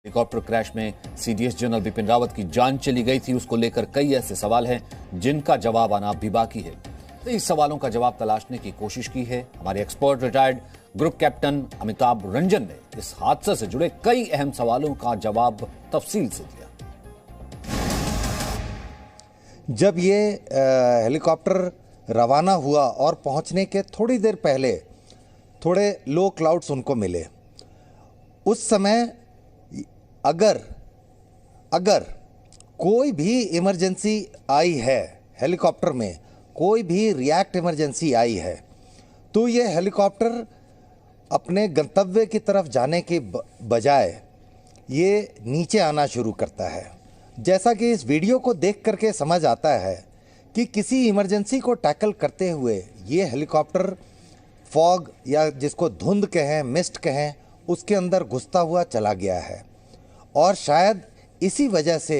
Helicopter crash में CDS general Bipin Rawat की जान चली गई थी, उसको लेकर कई ऐसे सवाल हैं जिनका जवाब आना भी बाकी है। तो इस सवालों का जवाब तलाशने की कोशिश की है हमारे expert retired group captain Amitabh Ranjan ने। इस हादसे से जुड़े कई अहम सवालों का जवाब तफसील से दिया। जब ये हेलीकॉप्टर रवाना हुआ और पहुंचने के थोड़ी देर पहले थोड़े लो क्लाउड्स उनको मिले, उस समय अगर कोई भी इमरजेंसी आई है, हेलीकॉप्टर में कोई भी रिएक्ट इमरजेंसी आई है, तो ये हेलीकॉप्टर अपने गंतव्य की तरफ जाने के बजाय ये नीचे आना शुरू करता है। जैसा कि इस वीडियो को देख करके समझ आता है कि किसी इमरजेंसी को टैकल करते हुए ये हेलीकॉप्टर फॉग या जिसको धुंध कहें, मिस्ट कहें, उसके अंदर घुसता हुआ चला गया है और शायद इसी वजह से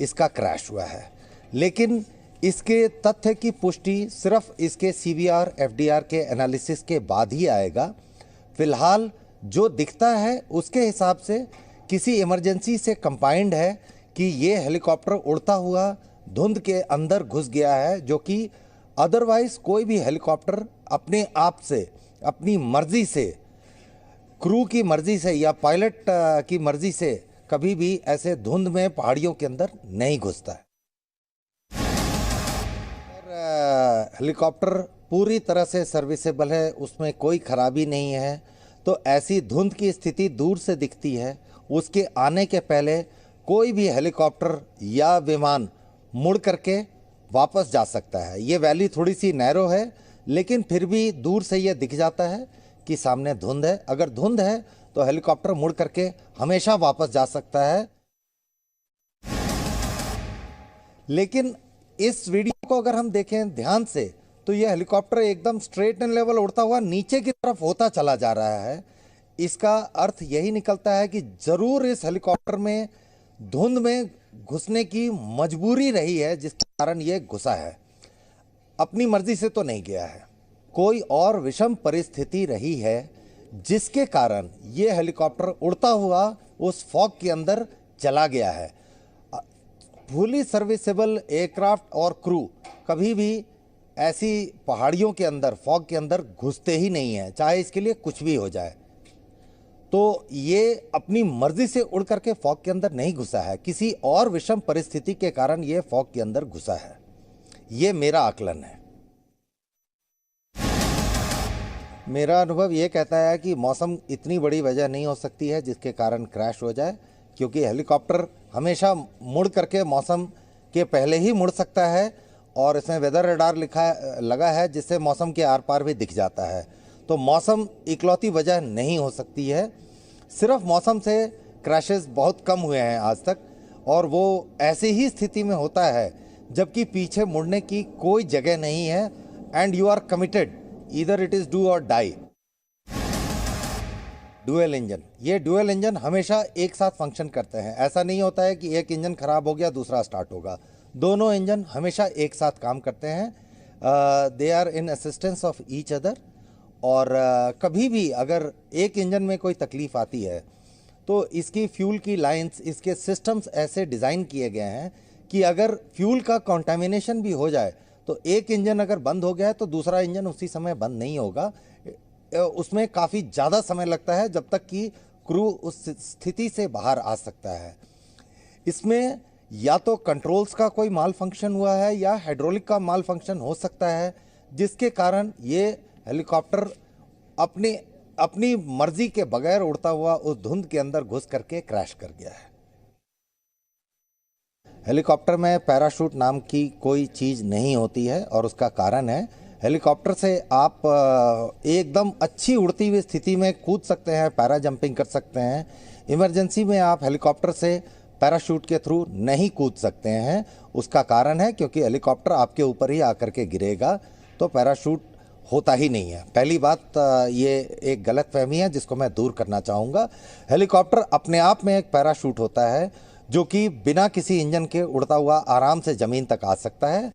इसका क्रैश हुआ है। लेकिन इसके तथ्य की पुष्टि सिर्फ इसके CVR FDR के एनालिसिस के बाद ही आएगा। फिलहाल जो दिखता है उसके हिसाब से किसी इमरजेंसी से कंबाइंड है कि ये हेलीकॉप्टर उड़ता हुआ धुंध के अंदर घुस गया है, जो कि अदरवाइज कोई भी हेलीकॉप्टर अपने आप से, अपनी मर्जी से, क्रू की मर्जी से या पायलट की मर्जी से कभी भी ऐसे धुंध में पहाड़ियों के अंदर नहीं घुसता है। हेलीकॉप्टर पूरी तरह से सर्विसेबल है, उसमें कोई खराबी नहीं है, तो ऐसी धुंध की स्थिति दूर से दिखती है। उसके आने के पहले कोई भी हेलीकॉप्टर या विमान मुड़ करके वापस जा सकता है। ये वैली थोड़ी सी नैरो है, लेकिन फिर भी दूर से ये दिख जाता है कि सामने धुंध है। अगर धुंध है तो हेलीकॉप्टर मुड़ करके हमेशा वापस जा सकता है। लेकिन इस वीडियो को अगर हम देखें ध्यान से तो यह हेलीकॉप्टर एकदम स्ट्रेट एंड लेवल उड़ता हुआ नीचे की तरफ होता चला जा रहा है। इसका अर्थ यही निकलता है कि जरूर इस हेलीकॉप्टर में धुंध में घुसने की मजबूरी रही है, जिसके कारण यह घुसा है। अपनी मर्जी से तो नहीं गया है, कोई और विषम परिस्थिति रही है जिसके कारण ये हेलीकॉप्टर उड़ता हुआ उस फॉग के अंदर चला गया है। फुली सर्विसेबल एयरक्राफ्ट और क्रू कभी भी ऐसी पहाड़ियों के अंदर, फॉग के अंदर घुसते ही नहीं है, चाहे इसके लिए कुछ भी हो जाए। तो ये अपनी मर्जी से उड़ करके फॉग के अंदर नहीं घुसा है, किसी और विषम परिस्थिति के कारण ये फॉग के अंदर घुसा है। ये मेरा आकलन है। मेरा अनुभव ये कहता है कि मौसम इतनी बड़ी वजह नहीं हो सकती है जिसके कारण क्रैश हो जाए, क्योंकि हेलीकॉप्टर हमेशा मुड़ करके मौसम के पहले ही मुड़ सकता है और इसमें वेदर रडार लगा है जिससे मौसम के आर पार भी दिख जाता है। तो मौसम इकलौती वजह नहीं हो सकती है। सिर्फ मौसम से क्रैशेस बहुत कम हुए हैं आज तक, और वो ऐसी ही स्थिति में होता है जबकि पीछे मुड़ने की कोई जगह नहीं है and you are committed, either it is do or die. Dual engine, ये डुअल इंजन हमेशा एक साथ फंक्शन करते हैं। ऐसा नहीं होता है कि एक इंजन खराब हो गया दूसरा स्टार्ट होगा। दोनों इंजन हमेशा एक साथ काम करते हैं। They are in assistance of each other. और कभी भी अगर एक इंजन में कोई तकलीफ आती है तो इसकी फ्यूल की लाइंस, इसके सिस्टम्स ऐसे डिज़ाइन किए गए हैं कि अगर फ्यूल का कंटामिनेशन भी हो जाए तो एक इंजन अगर बंद हो गया है तो दूसरा इंजन उसी समय बंद नहीं होगा। उसमें काफ़ी ज़्यादा समय लगता है जब तक कि क्रू उस स्थिति से बाहर आ सकता है। इसमें या तो कंट्रोल्स का कोई माल फंक्शन हुआ है या हाइड्रोलिक का माल फंक्शन हो सकता है, जिसके कारण ये हेलीकॉप्टर अपनी मर्जी के बगैर उड़ता हुआ उस धुंध के अंदर घुस करके क्रैश कर गया है। हेलीकॉप्टर में पैराशूट नाम की कोई चीज़ नहीं होती है और उसका कारण है, हेलीकॉप्टर से आप एकदम अच्छी उड़ती हुई स्थिति में कूद सकते हैं, पैरा जंपिंग कर सकते हैं। इमरजेंसी में आप हेलीकॉप्टर से पैराशूट के थ्रू नहीं कूद सकते हैं। उसका कारण है क्योंकि हेलीकॉप्टर आपके ऊपर ही आकर के गिरेगा, तो पैराशूट होता ही नहीं है। पहली बात, ये एक गलत फहमी है जिसको मैं दूर करना चाहूँगा। हेलीकॉप्टर अपने आप में एक पैराशूट होता है जो कि बिना किसी इंजन के उड़ता हुआ आराम से ज़मीन तक आ सकता है।